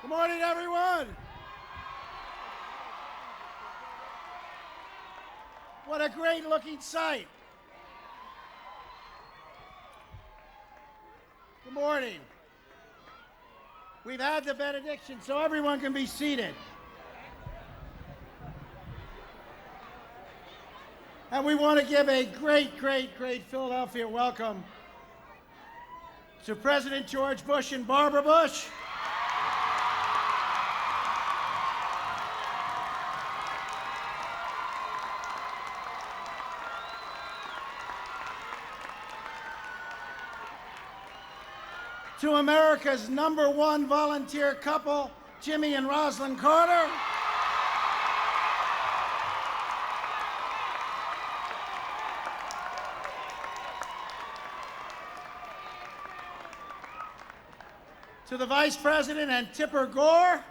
Good morning, everyone. What a great looking sight. Good morning. We've had the benediction, so everyone can be seated. And we want to give a great Philadelphia welcome to President George Bush and Barbara Bush. To America's #1 volunteer couple, Jimmy and Rosalind Carter. To the Vice President and Tipper Gore.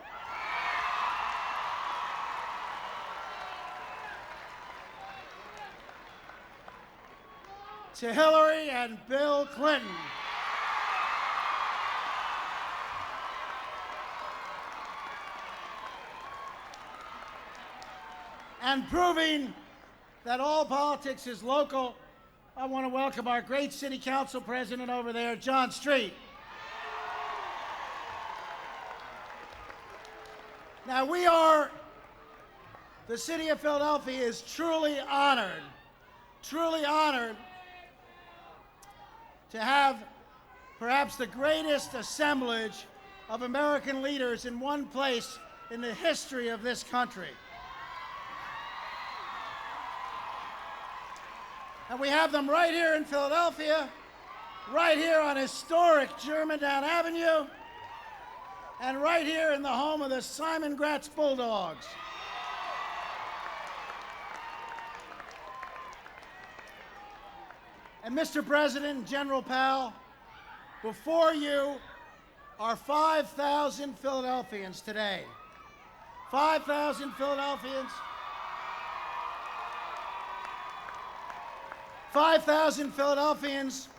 To Hillary and Bill Clinton. And proving that all politics is local, I want to welcome our great City Council President over there, John Street. Now the City of Philadelphia is truly honored to have perhaps the greatest assemblage of American leaders in one place in the history of this country. And we have them right here in Philadelphia, right here on historic Germantown Avenue, and right here in the home of the Simon Gratz Bulldogs. And Mr. President and General Powell, before you are 5,000 Philadelphians today. 5,000 Philadelphians. 5,000 Philadelphians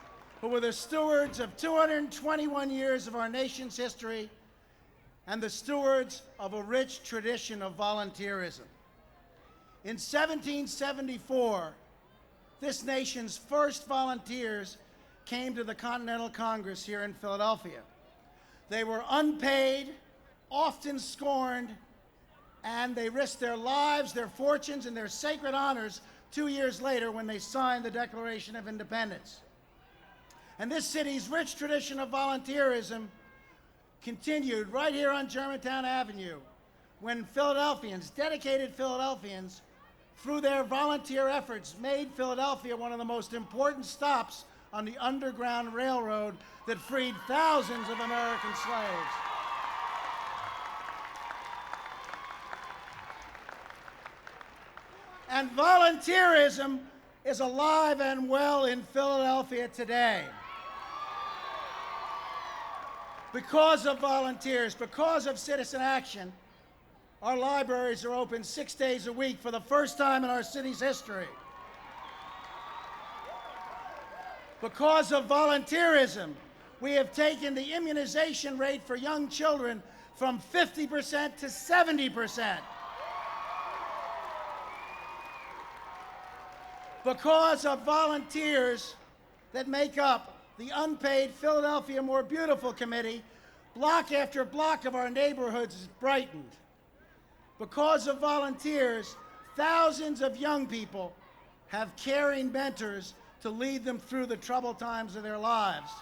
who were the stewards of 221 years of our nation's history and the stewards of a rich tradition of volunteerism. In 1774, this nation's first volunteers came to the Continental Congress here in Philadelphia. They were unpaid, often scorned, and they risked their lives, their fortunes, and their sacred honors 2 years later when they signed the Declaration of Independence. And this city's rich tradition of volunteerism continued right here on Germantown Avenue when Philadelphians, dedicated Philadelphians, through their volunteer efforts, made Philadelphia one of the most important stops on the Underground Railroad that freed thousands of American slaves. And volunteerism is alive and well in Philadelphia today. Because of volunteers, because of citizen action, our libraries are open 6 days a week for the first time in our city's history. Because of volunteerism, we have taken the immunization rate for young children from 50% to 70%. Because of volunteers that make up the unpaid Philadelphia More Beautiful Committee, block after block of our neighborhoods is brightened. Because of volunteers, thousands of young people have caring mentors to lead them through the troubled times of their lives.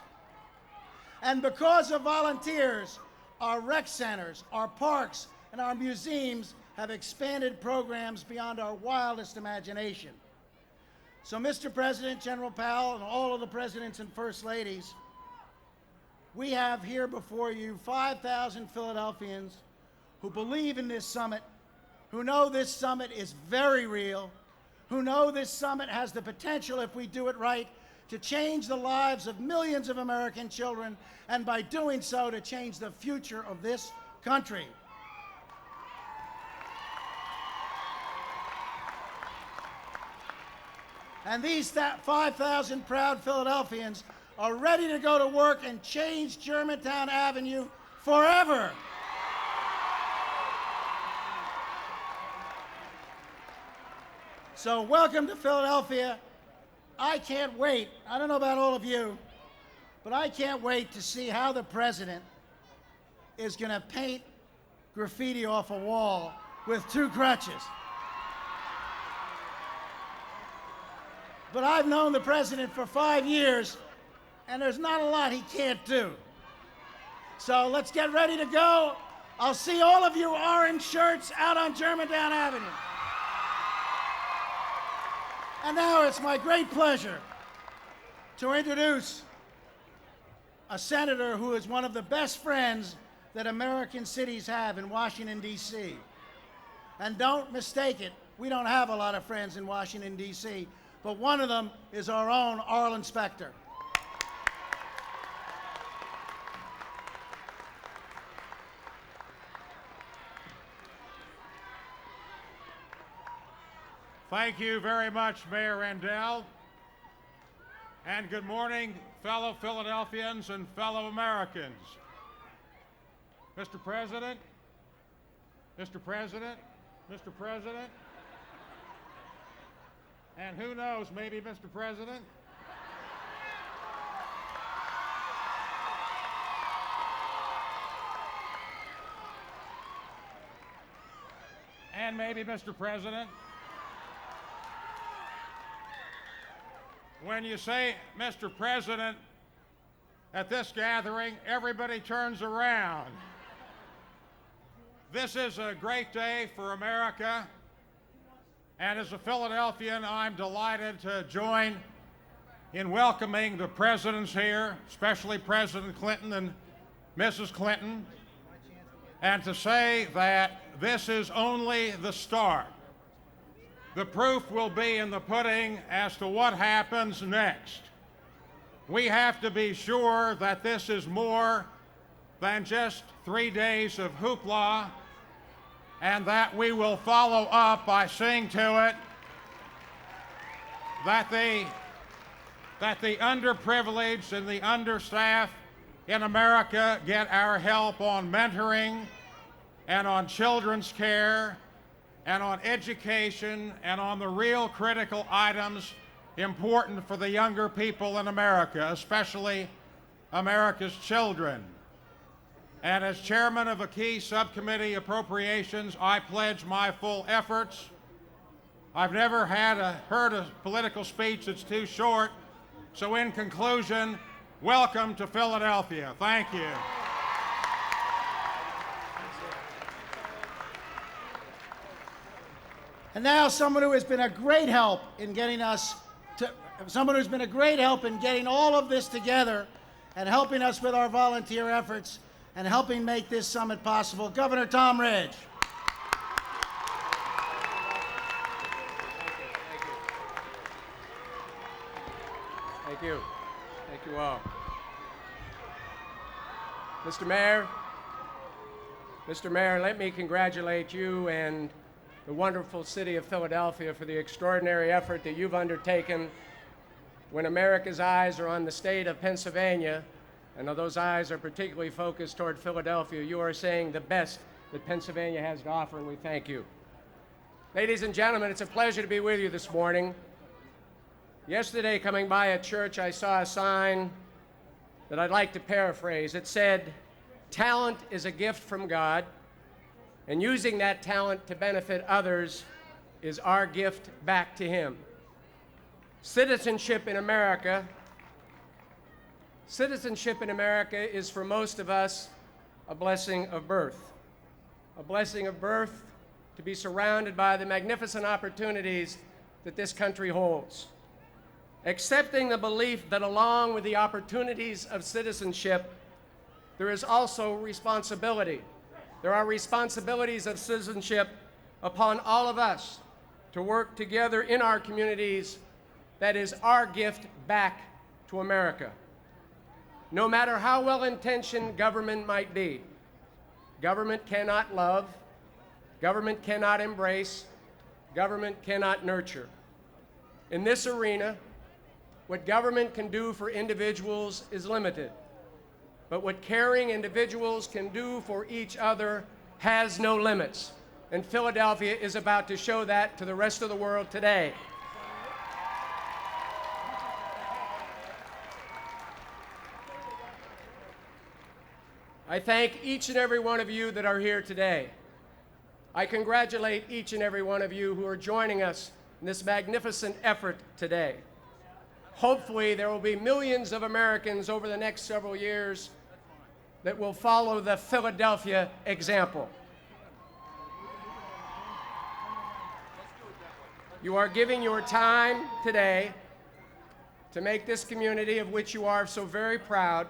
And because of volunteers, our rec centers, our parks, and our museums have expanded programs beyond our wildest imagination. So, Mr. President, General Powell, and all of the presidents and first ladies, we have here before you 5,000 Philadelphians who believe in this summit, who know this summit is very real, who know this summit has the potential, if we do it right, to change the lives of millions of American children, and by doing so, to change the future of this country. And these 5,000 proud Philadelphians are ready to go to work and change Germantown Avenue forever. So welcome to Philadelphia. I can't wait. I don't know about all of you, but I can't wait to see how the president is going to paint graffiti off a wall with 2 crutches. But I've known the president for 5 years, and there's not a lot he can't do. So let's get ready to go. I'll see all of you orange shirts out on Germantown Avenue. And now it's my great pleasure to introduce a senator who is one of the best friends that American cities have in Washington, D.C. And don't mistake it, we don't have a lot of friends in Washington, D.C., but one of them is our own Arlen Specter. Thank you very much, Mayor Rendell. And good morning, fellow Philadelphians and fellow Americans. Mr. President, Mr. President, Mr. President, and who knows, maybe Mr. President? And maybe Mr. President? When you say, Mr. President, at this gathering, everybody turns around. This is a great day for America, and as a Philadelphian, I'm delighted to join in welcoming the presidents here, especially President Clinton and Mrs. Clinton, and to say that this is only the start. The proof will be in the pudding as to what happens next. We have to be sure that this is more than just 3 days of hoopla, and that we will follow up by seeing to it that the underprivileged and the understaffed in America get our help on mentoring and on children's care and on education, and on the real critical items important for the younger people in America, especially America's children. And as chairman of a key subcommittee, Appropriations, I pledge my full efforts. I've never heard a political speech that's too short, so in conclusion, welcome to Philadelphia. Thank you. And now someone who has been a great help in getting all of this together and helping us with our volunteer efforts and helping make this summit possible, Governor Tom Ridge. Thank you. Thank you all. Mr. Mayor, let me congratulate you and the wonderful city of Philadelphia for the extraordinary effort that you've undertaken when America's eyes are on the state of Pennsylvania, and though those eyes are particularly focused toward Philadelphia, you are saying the best that Pennsylvania has to offer, and we thank you. Ladies and gentlemen, it's a pleasure to be with you this morning. Yesterday, coming by a church, I saw a sign that I'd like to paraphrase. It said, "Talent is a gift from God, and using that talent to benefit others is our gift back to Him." Citizenship in America is for most of us a blessing of birth. A blessing of birth to be surrounded by the magnificent opportunities that this country holds. Accepting the belief that along with the opportunities of citizenship, there is also responsibility. There are responsibilities of citizenship upon all of us to work together in our communities. That is our gift back to America. No matter how well-intentioned government might be, government cannot love, government cannot embrace, government cannot nurture. In this arena, what government can do for individuals is limited. But what caring individuals can do for each other has no limits. and Philadelphia is about to show that to the rest of the world today. I thank each and every one of you that are here today. I congratulate each and every one of you who are joining us in this magnificent effort today. Hopefully, there will be millions of Americans over the next several years that will follow the Philadelphia example. You are giving your time today to make this community, of which you are so very proud,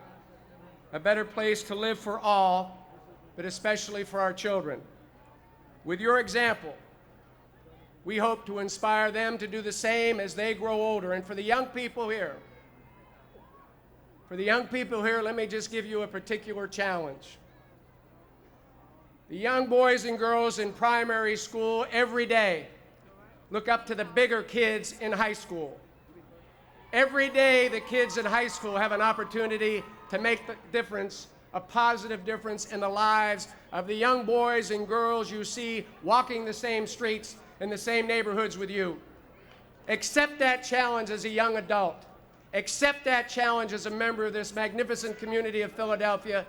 a better place to live for all, but especially for our children. With your example, we hope to inspire them to do the same as they grow older. And for the young people here, let me just give you a particular challenge. The young boys and girls in primary school every day look up to the bigger kids in high school. Every day, the kids in high school have an opportunity to make the difference, a positive difference in the lives of the young boys and girls you see walking the same streets in the same neighborhoods with you. Accept that challenge as a young adult. Accept that challenge as a member of this magnificent community of Philadelphia.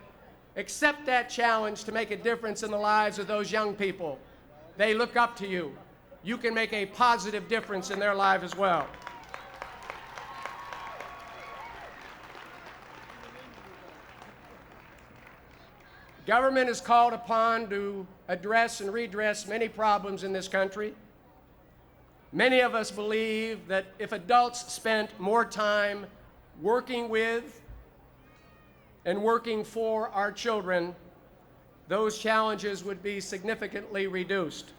Accept that challenge to make a difference in the lives of those young people. They look up to you. You can make a positive difference in their life as well. Government is called upon to address and redress many problems in this country. Many of us believe that if adults spent more time working with and working for our children, those challenges would be significantly reduced.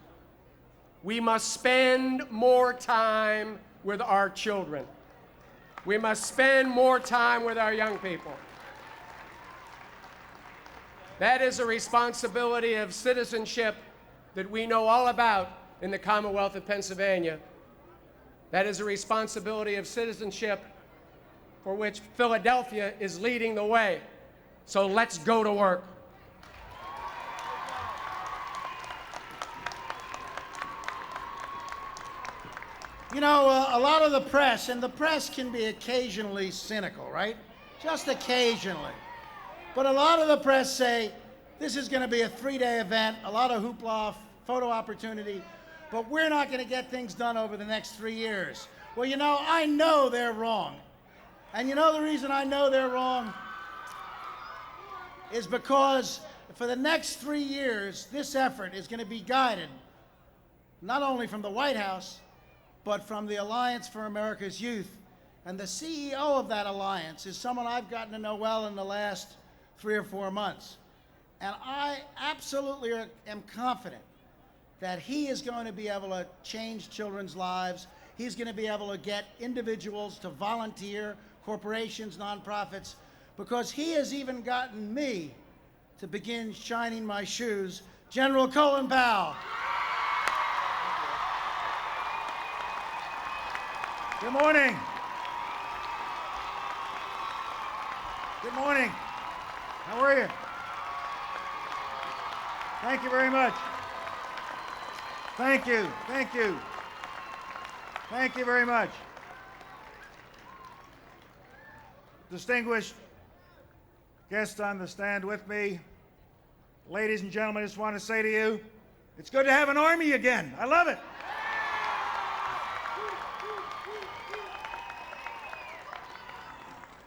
We must spend more time with our children. We must spend more time with our young people. That is a responsibility of citizenship that we know all about in the Commonwealth of Pennsylvania. That is a responsibility of citizenship for which Philadelphia is leading the way. So let's go to work. You know, a lot of the press, and the press can be occasionally cynical, right? Just occasionally. But a lot of the press say, this is going to be a 3-day event, a lot of hoopla, photo opportunity, but we're not going to get things done over the next 3 years. Well, you know, I know they're wrong. And you know the reason I know they're wrong is because for the next 3 years, this effort is going to be guided not only from the White House, but from the Alliance for America's Youth. And the CEO of that alliance is someone I've gotten to know well in the last 3 or 4 months. And I absolutely am confident that he is going to be able to change children's lives. He's going to be able to get individuals to volunteer, corporations, nonprofits, because he has even gotten me to begin shining my shoes. General Colin Powell. Good morning. Good morning. How are you? Thank you very much. Thank you. Thank you. Thank you very much. Distinguished guests on the stand with me, ladies and gentlemen, I just want to say to you, it's good to have an army again. I love it.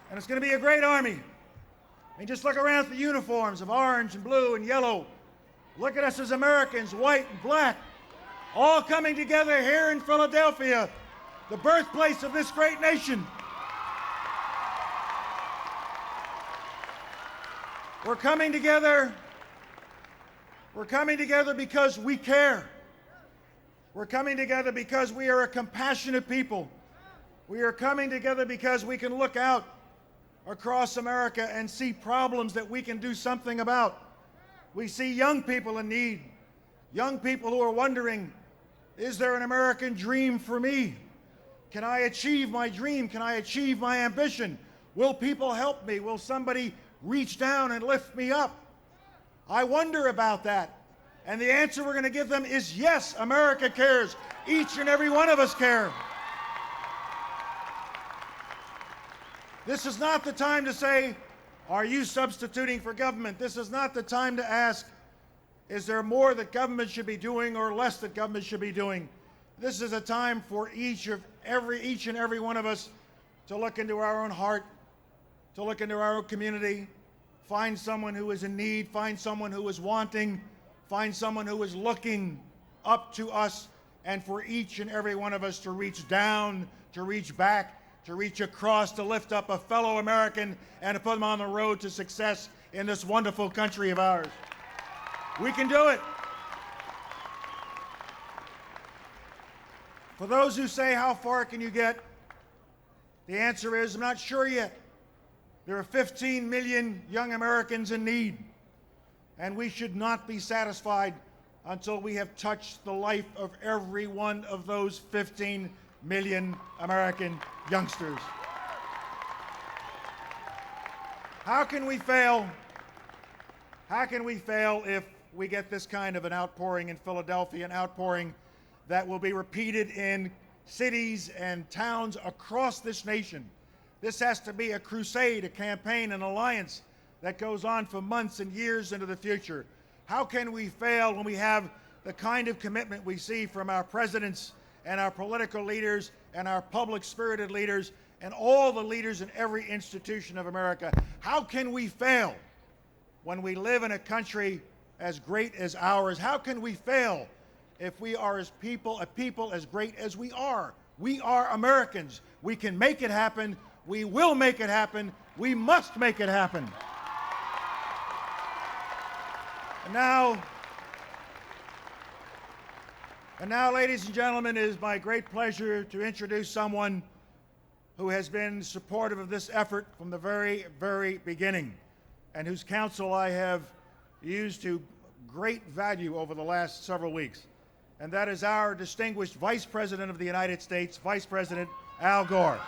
And it's going to be a great army. I mean, just look around at the uniforms of orange and blue and yellow. Look at us as Americans, white and black, all coming together here in Philadelphia, the birthplace of this great nation. We're coming together because we care. We're coming together because we are a compassionate people. We are coming together because we can look out across America and see problems that we can do something about. We see young people in need, young people who are wondering, is there an American dream for me? Can I achieve my dream? Can I achieve my ambition? Will people help me? Will somebody reach down and lift me up? I wonder about that. And the answer we're going to give them is yes, America cares. Each and every one of us care. This is not the time to say, are you substituting for government? This is not the time to ask, is there more that government should be doing or less that government should be doing? This is a time for each and every one of us to look into our own heart, to look into our own community, find someone who is in need, find someone who is wanting, find someone who is looking up to us, and for each and every one of us to reach down, to reach back, to reach across, to lift up a fellow American and to put them on the road to success in this wonderful country of ours. We can do it. For those who say, how far can you get? The answer is, I'm not sure yet. There are 15 million young Americans in need, and we should not be satisfied until we have touched the life of every one of those 15 million American youngsters. How can we fail? How can we fail if we get this kind of an outpouring in Philadelphia, an outpouring that will be repeated in cities and towns across this nation? This has to be a crusade, a campaign, an alliance that goes on for months and years into the future. How can we fail when we have the kind of commitment we see from our presidents and our political leaders and our public-spirited leaders and all the leaders in every institution of America? How can we fail when we live in a country as great as ours? How can we fail if we are a people as great as we are? We are Americans. We can make it happen. We will make it happen. We must make it happen. And now, ladies and gentlemen, it is my great pleasure to introduce someone who has been supportive of this effort from the very, very beginning, and whose counsel I have used to great value over the last several weeks. And that is our distinguished Vice President of the United States, Vice President Al Gore.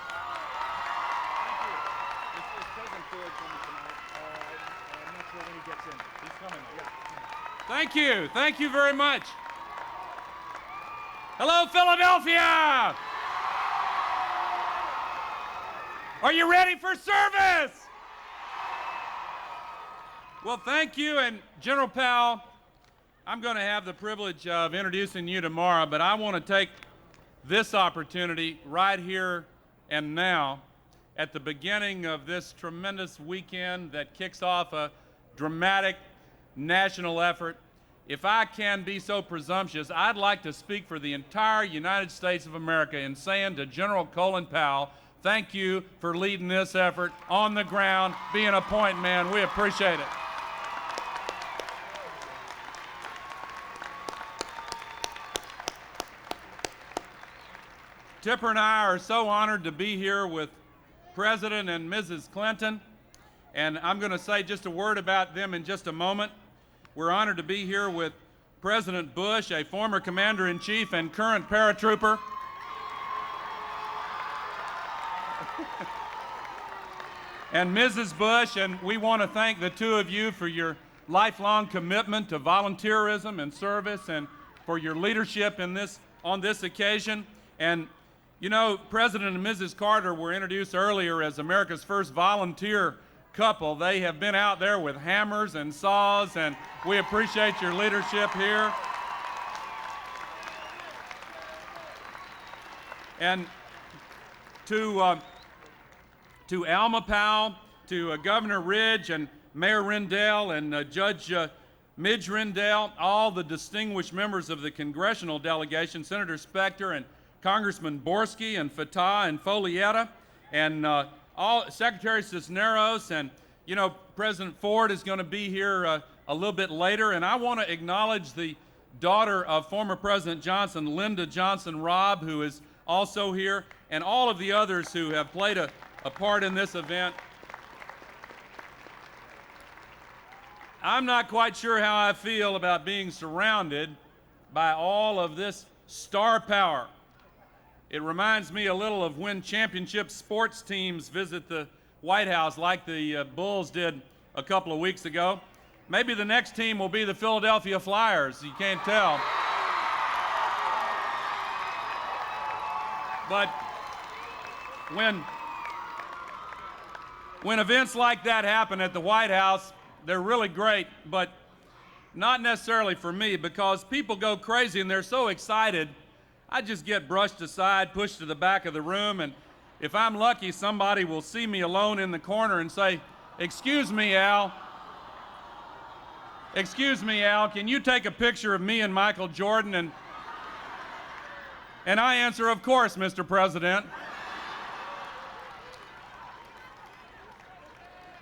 Thank you. Thank you very much. Hello, Philadelphia! Are you ready for service? Well, thank you, and General Powell, I'm going to have the privilege of introducing you tomorrow, but I want to take this opportunity right here and now at the beginning of this tremendous weekend that kicks off a dramatic national effort. If I can be so presumptuous, I'd like to speak for the entire United States of America in saying to General Colin Powell, thank you for leading this effort on the ground, being a point man. We appreciate it. Tipper and I are so honored to be here with President and Mrs. Clinton, and I'm going to say just a word about them in just a moment. We're honored to be here with President Bush, a former Commander-in-Chief and current paratrooper. And Mrs. Bush, and we want to thank the two of you for your lifelong commitment to volunteerism and service and for your leadership on this occasion. And you know, President and Mrs. Carter were introduced earlier as America's first volunteer couple. They have been out there with hammers and saws, and we appreciate your leadership here. And to Alma Powell, to Governor Ridge and Mayor Rendell and Judge Midge Rendell, all the distinguished members of the congressional delegation, Senator Specter and Congressman Borski and Fatah and Folietta, and all Secretary Cisneros, and you know, President Ford is going to be here a little bit later, and I want to acknowledge the daughter of former President Johnson, Lyndon Johnson Robb, who is also here, and all of the others who have played a part in this event. I'm not quite sure how I feel about being surrounded by all of this star power. It reminds me a little of when championship sports teams visit the White House like the Bulls did a couple of weeks ago. Maybe the next team will be the Philadelphia Flyers. You can't tell. But when events like that happen at the White House, they're really great, but not necessarily for me, because people go crazy and they're so excited. I just get brushed aside, pushed to the back of the room, and if I'm lucky, somebody will see me alone in the corner and say, "Excuse me, Al. Excuse me, Al, can you take a picture of me and Michael Jordan?" And I answer, "Of course, Mr. President."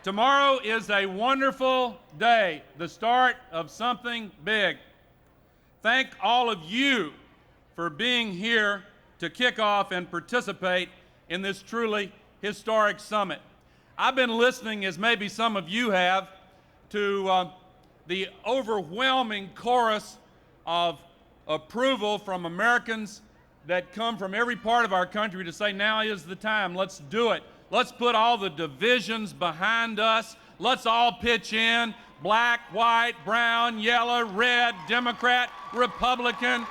Tomorrow is a wonderful day, the start of something big. Thank all of you for being here to kick off and participate in this truly historic summit. I've been listening, as maybe some of you have, to the overwhelming chorus of approval from Americans that come from every part of our country to say, now is the time, let's do it. Let's put all the divisions behind us. Let's all pitch in, black, white, brown, yellow, red, Democrat, Republican,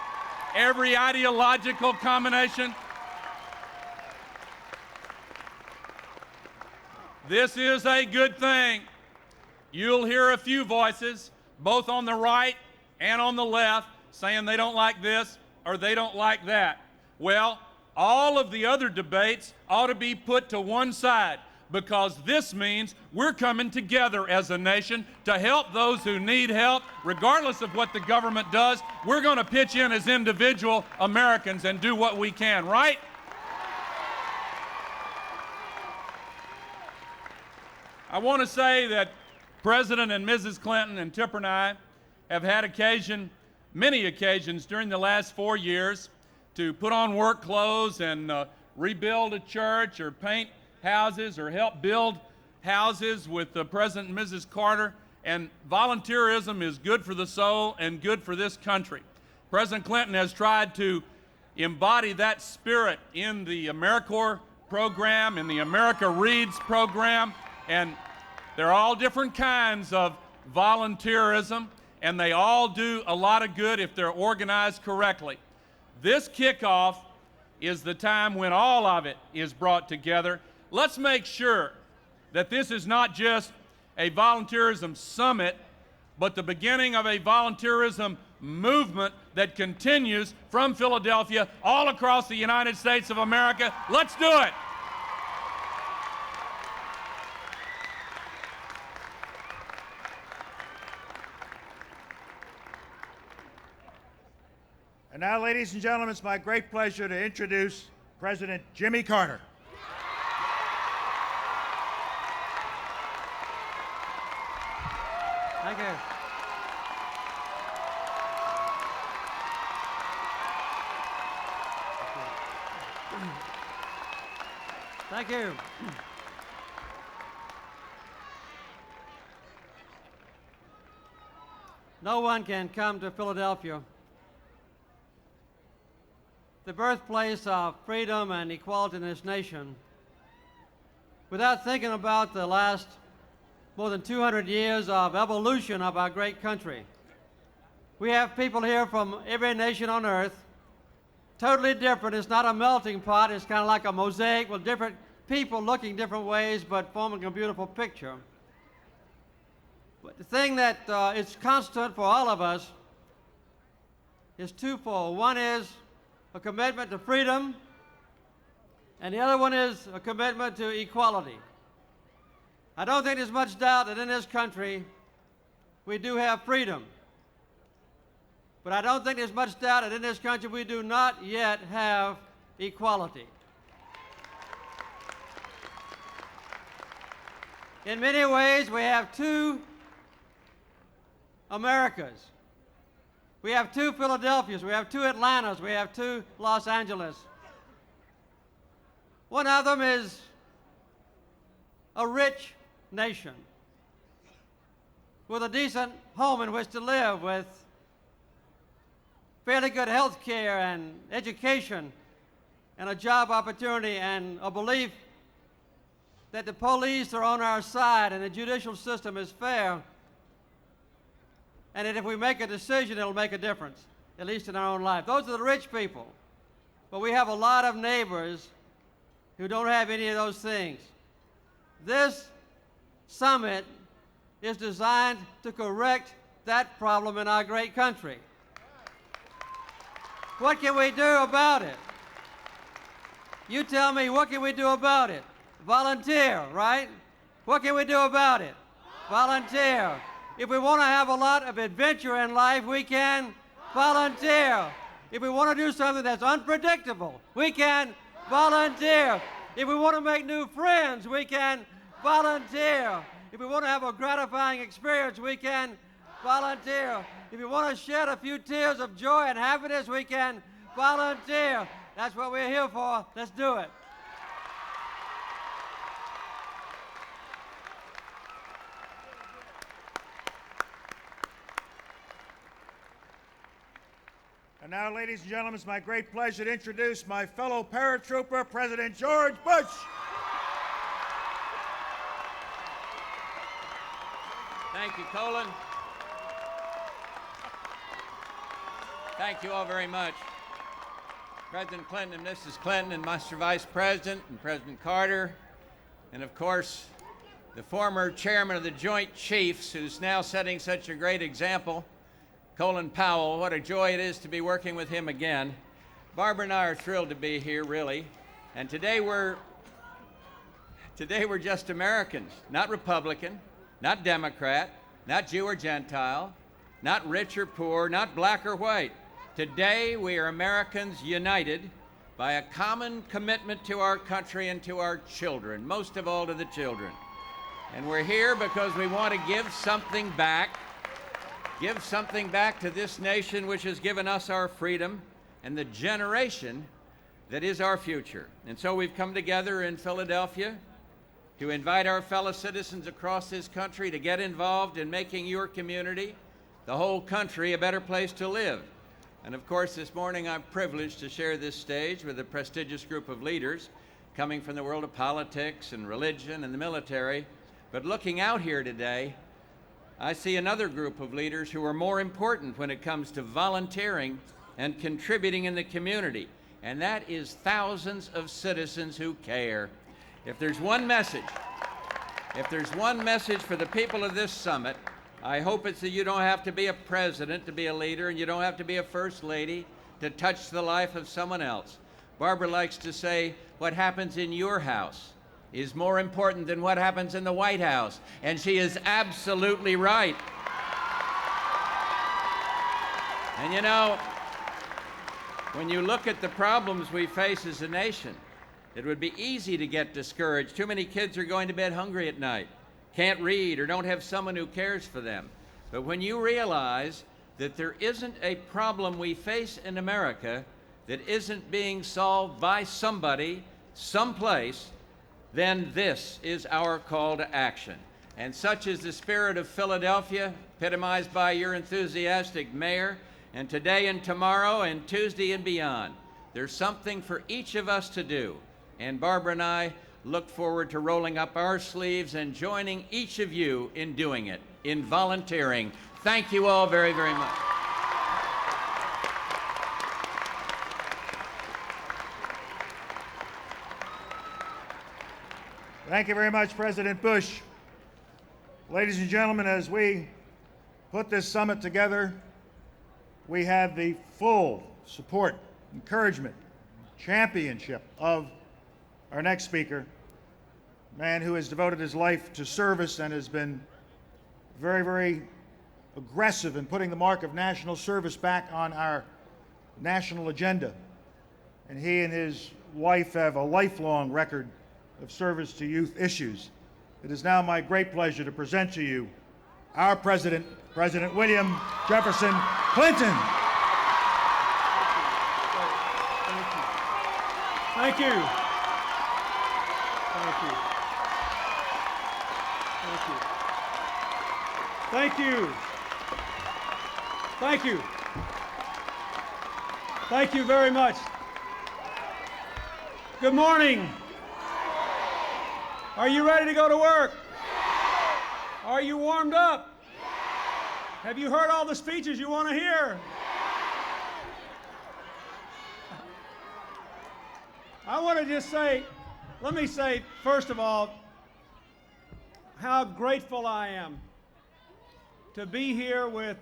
every ideological combination. This is a good thing. You'll hear a few voices, both on the right and on the left, saying they don't like this or they don't like that. Well, all of the other debates ought to be put to one side, because this means we're coming together as a nation to help those who need help, regardless of what the government does. We're going to pitch in as individual Americans and do what we can, right? I want to say that President and Mrs. Clinton and Tipper and I have had many occasions during the last 4 years to put on work clothes and rebuild a church or paint houses or help build houses with President and Mrs. Carter. And volunteerism is good for the soul and good for this country. President Clinton has tried to embody that spirit in the AmeriCorps program, in the America Reads program, and they're all different kinds of volunteerism, and they all do a lot of good if they're organized correctly. This kickoff is the time when all of it is brought together. Let's make sure that this is not just a volunteerism summit, but the beginning of a volunteerism movement that continues from Philadelphia all across the United States of America. Let's do it. And now, ladies and gentlemen, it's my great pleasure to introduce President Jimmy Carter. Thank you. Thank you. No one can come to Philadelphia, the birthplace of freedom and equality in this nation, without thinking about the last more than 200 years of evolution of our great country. We have people here from every nation on earth, totally different. It's not a melting pot. It's kind of like a mosaic with different people looking different ways but forming a beautiful picture. But the thing that is constant for all of us is twofold. One is a commitment to freedom, and the other one is a commitment to equality. I don't think there's much doubt that in this country we do have freedom. But I don't think there's much doubt that in this country we do not yet have equality. In many ways, we have two Americas. We have two Philadelphias, we have two Atlantas, we have two Los Angeles. One of them is a rich nation with a decent home in which to live, with fairly good health care and education and a job opportunity and a belief that the police are on our side and the judicial system is fair and that if we make a decision, it'll make a difference, at least in our own life. Those are the rich people. But we have a lot of neighbors who don't have any of those things. This summit is designed to correct that problem in our great country. What can we do about it? You tell me, what can we do about it? Volunteer, right? What can we do about it? Volunteer. If we want to have a lot of adventure in life, we can volunteer. If we want to do something that's unpredictable, we can volunteer. If we want to make new friends, we can volunteer. If we want to have a gratifying experience, we can volunteer. If we want to shed a few tears of joy and happiness, we can volunteer. That's what we're here for. Let's do it. And now, ladies and gentlemen, it's my great pleasure to introduce my fellow paratrooper, President George Bush. Thank you, Colin. Thank you all very much. President Clinton and Mrs. Clinton and Mr. Vice President and President Carter, and of course, the former chairman of the Joint Chiefs, who's now setting such a great example, Colin Powell. What a joy it is to be working with him again. Barbara and I are thrilled to be here, really. And today we're just Americans, not Republican, not Democrat, not Jew or Gentile, not rich or poor, not black or white. Today we are Americans united by a common commitment to our country and to our children, most of all to the children. And we're here because we want to give something back to this nation which has given us our freedom and the generation that is our future. And so we've come together in Philadelphia to invite our fellow citizens across this country to get involved in making your community, the whole country, a better place to live. And of course, this morning I'm privileged to share this stage with a prestigious group of leaders coming from the world of politics and religion and the military. But looking out here today, I see another group of leaders who are more important when it comes to volunteering and contributing in the community, and that is thousands of citizens who care. If there's one message for the people of this summit, I hope it's that you don't have to be a president to be a leader, and you don't have to be a first lady to touch the life of someone else. Barbara likes to say, what happens in your house is more important than what happens in the White House, and she is absolutely right. And you know, when you look at the problems we face as a nation, it would be easy to get discouraged. Too many kids are going to bed hungry at night, can't read, or don't have someone who cares for them. But when you realize that there isn't a problem we face in America that isn't being solved by somebody, someplace, then this is our call to action. And such is the spirit of Philadelphia, epitomized by your enthusiastic mayor, and today and tomorrow and Tuesday and beyond. There's something for each of us to do, and Barbara and I look forward to rolling up our sleeves and joining each of you in doing it, in volunteering. Thank you all very, very much. Thank you very much, President Bush. Ladies and gentlemen, as we put this summit together, we have the full support, encouragement, championship of our next speaker, a man who has devoted his life to service and has been very, very aggressive in putting the mark of national service back on our national agenda. And he and his wife have a lifelong record of service to youth issues. It is now my great pleasure to present to you our President, President William Jefferson Clinton. Thank you. Thank you. Thank you. Thank you. Thank you very much. Good morning. Are you ready to go to work? Are you warmed up? Have you heard all the speeches you want to hear? I want to just say, let me say, first of all, how grateful I am to be here with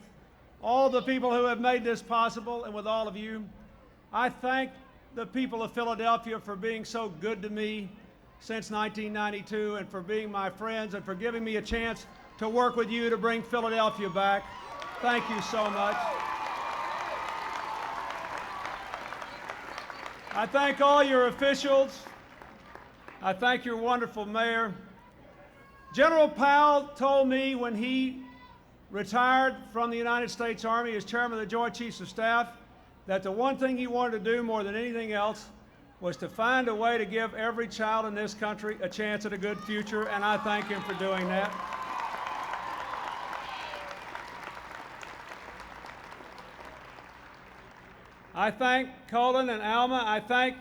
all the people who have made this possible and with all of you. I thank the people of Philadelphia for being so good to me since 1992 and for being my friends and for giving me a chance to work with you to bring Philadelphia back. Thank you so much. I thank all your officials. I thank your wonderful mayor. General Powell told me when he retired from the United States Army as chairman of the Joint Chiefs of Staff that the one thing he wanted to do more than anything else was to find a way to give every child in this country a chance at a good future, and I thank him for doing that. I thank Colin and Alma. I thank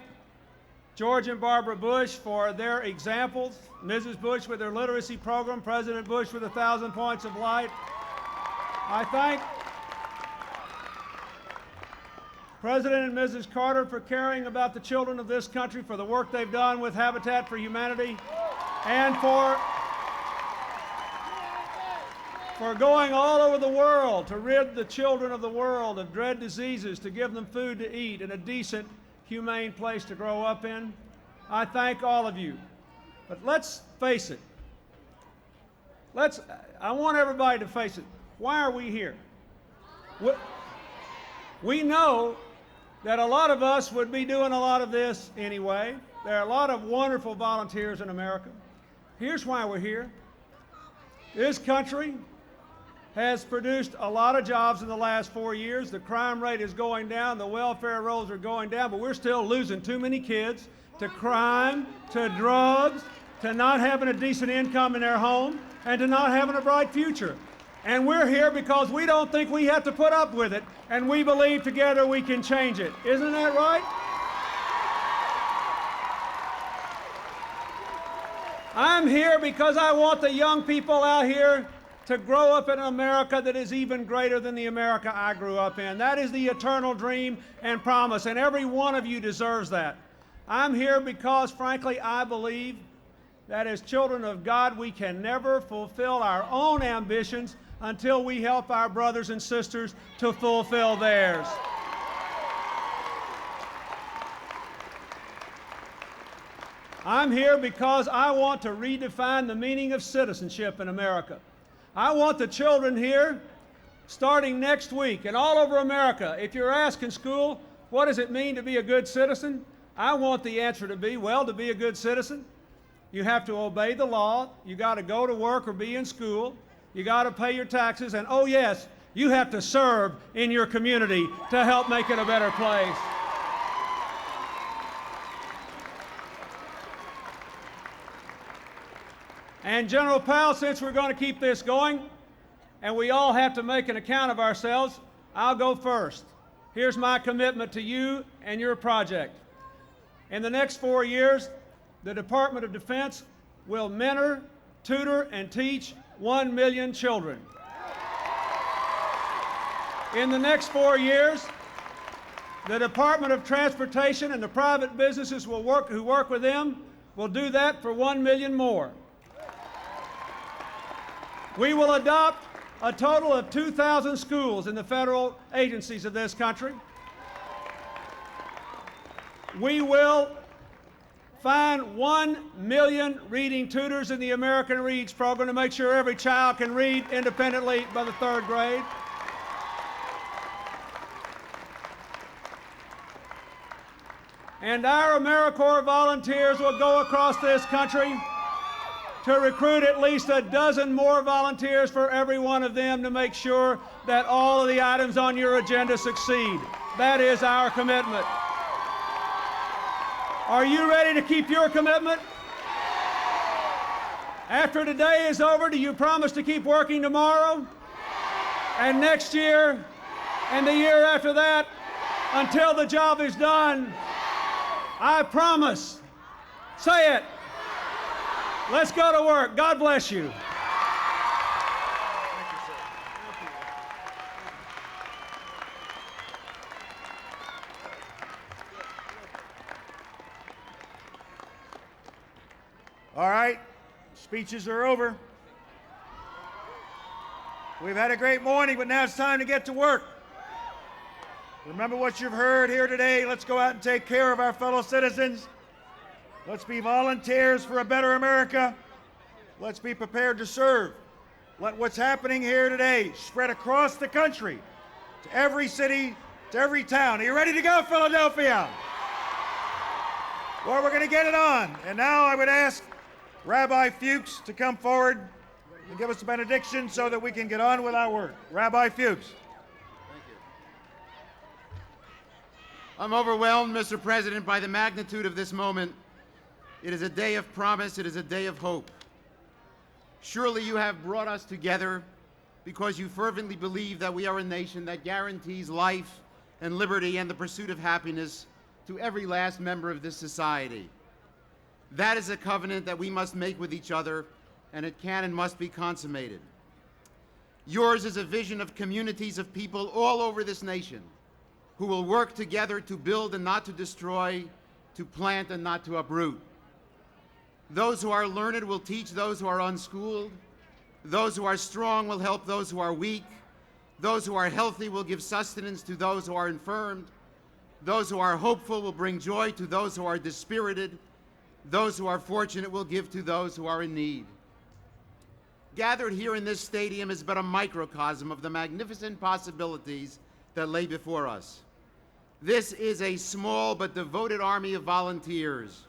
George and Barbara Bush for their examples, Mrs. Bush with her literacy program, President Bush with 1,000 points of light. I thank President and Mrs. Carter for caring about the children of this country, for the work they've done with Habitat for Humanity, and for going all over the world to rid the children of the world of dread diseases, to give them food to eat and a decent, humane place to grow up in. I thank all of you. But let's face it. I want everybody to face it. Why are we here? We know that a lot of us would be doing a lot of this anyway. There are a lot of wonderful volunteers in America. Here's why we're here. This country has produced a lot of jobs in the last 4 years. The crime rate is going down, the welfare rolls are going down, but we're still losing too many kids to crime, to drugs, to not having a decent income in their home, and to not having a bright future. And we're here because we don't think we have to put up with it, and we believe together we can change it. Isn't that right? I'm here because I want the young people out here to grow up in an America that is even greater than the America I grew up in. That is the eternal dream and promise, and every one of you deserves that. I'm here because, frankly, I believe that as children of God, we can never fulfill our own ambitions until we help our brothers and sisters to fulfill theirs. I'm here because I want to redefine the meaning of citizenship in America. I want the children here, starting next week and all over America, if you're asked in school, what does it mean to be a good citizen? I want the answer to be, well, to be a good citizen, you have to obey the law, you got to go to work or be in school, you got to pay your taxes, and oh yes, you have to serve in your community to help make it a better place. And General Powell, since we're going to keep this going, and we all have to make an account of ourselves, I'll go first. Here's my commitment to you and your project. In the next 4 years, the Department of Defense will mentor, tutor, and teach 1 million children. In the next 4 years, the Department of Transportation and the private businesses who work with them will do that for 1 million more. We will adopt a total of 2,000 schools in the federal agencies of this country. We will find 1 million reading tutors in the American Reads program to make sure every child can read independently by the 3rd grade. And our AmeriCorps volunteers will go across this country to recruit at least a dozen more volunteers for every one of them to make sure that all of the items on your agenda succeed. That is our commitment. Are you ready to keep your commitment? After today is over, do you promise to keep working tomorrow? And next year? And the year after that? Until the job is done? I promise. Say it. Let's go to work. God bless you. All right, speeches are over. We've had a great morning, but now it's time to get to work. Remember what you've heard here today. Let's go out and take care of our fellow citizens. Let's be volunteers for a better America. Let's be prepared to serve. Let what's happening here today spread across the country, to every city, to every town. Are you ready to go, Philadelphia? Well, we're going to get it on. And now I would ask Rabbi Fuchs to come forward and give us a benediction so that we can get on with our work. Rabbi Fuchs. I'm overwhelmed, Mr. President, by the magnitude of this moment. It is a day of promise. It is a day of hope. Surely you have brought us together because you fervently believe that we are a nation that guarantees life and liberty and the pursuit of happiness to every last member of this society. That is a covenant that we must make with each other, and it can and must be consummated. Yours is a vision of communities of people all over this nation who will work together to build and not to destroy, to plant and not to uproot. Those who are learned will teach those who are unschooled. Those who are strong will help those who are weak. Those who are healthy will give sustenance to those who are infirmed. Those who are hopeful will bring joy to those who are dispirited. Those who are fortunate will give to those who are in need. Gathered here in this stadium is but a microcosm of the magnificent possibilities that lay before us. This is a small but devoted army of volunteers.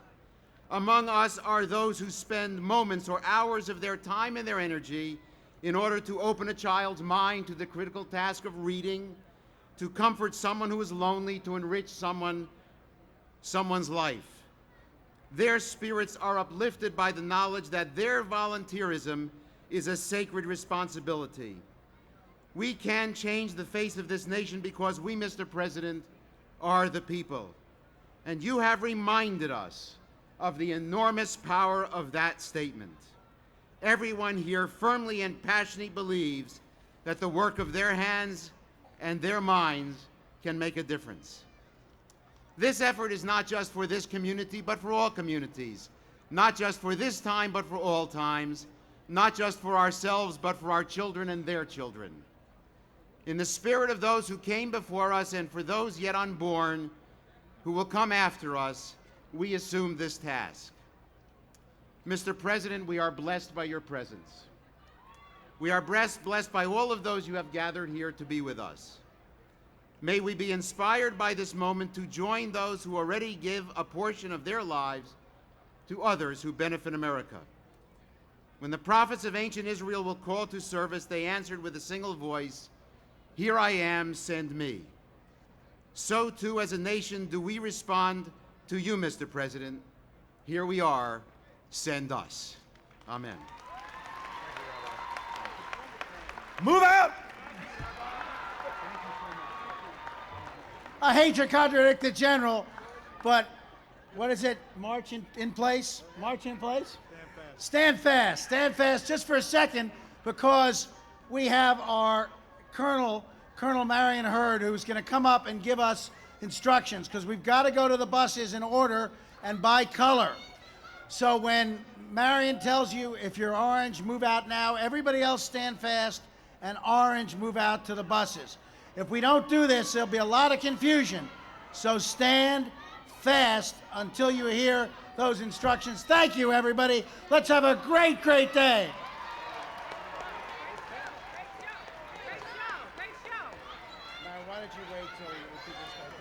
Among us are those who spend moments or hours of their time and their energy in order to open a child's mind to the critical task of reading, to comfort someone who is lonely, to enrich someone's life. Their spirits are uplifted by the knowledge that their volunteerism is a sacred responsibility. We can change the face of this nation because we, Mr. President, are the people. And you have reminded us of the enormous power of that statement. Everyone here firmly and passionately believes that the work of their hands and their minds can make a difference. This effort is not just for this community, but for all communities. Not just for this time, but for all times. Not just for ourselves, but for our children and their children. In the spirit of those who came before us and for those yet unborn who will come after us, we assume this task. Mr. President, we are blessed by your presence. We are blessed by all of those you have gathered here to be with us. May we be inspired by this moment to join those who already give a portion of their lives to others who benefit America. When the prophets of ancient Israel were called to service, they answered with a single voice, "Here I am, send me." So too, as a nation, do we respond to you, Mr. President. Here we are, send us. Amen. Move out! I hate to contradict the general, but what is it? March in place? March in place? Stand fast. Stand fast just for a second, because we have our Colonel Marion Hurd, who's going to come up and give us instructions, because we've got to go to the buses in order and by color. So when Marion tells you, if you're orange, move out now, everybody else stand fast, and orange, move out to the buses. If we don't do this, there'll be a lot of confusion. So stand fast until you hear those instructions. Thank you, everybody. Let's have a great, great day. Now, why don't you wait till people start?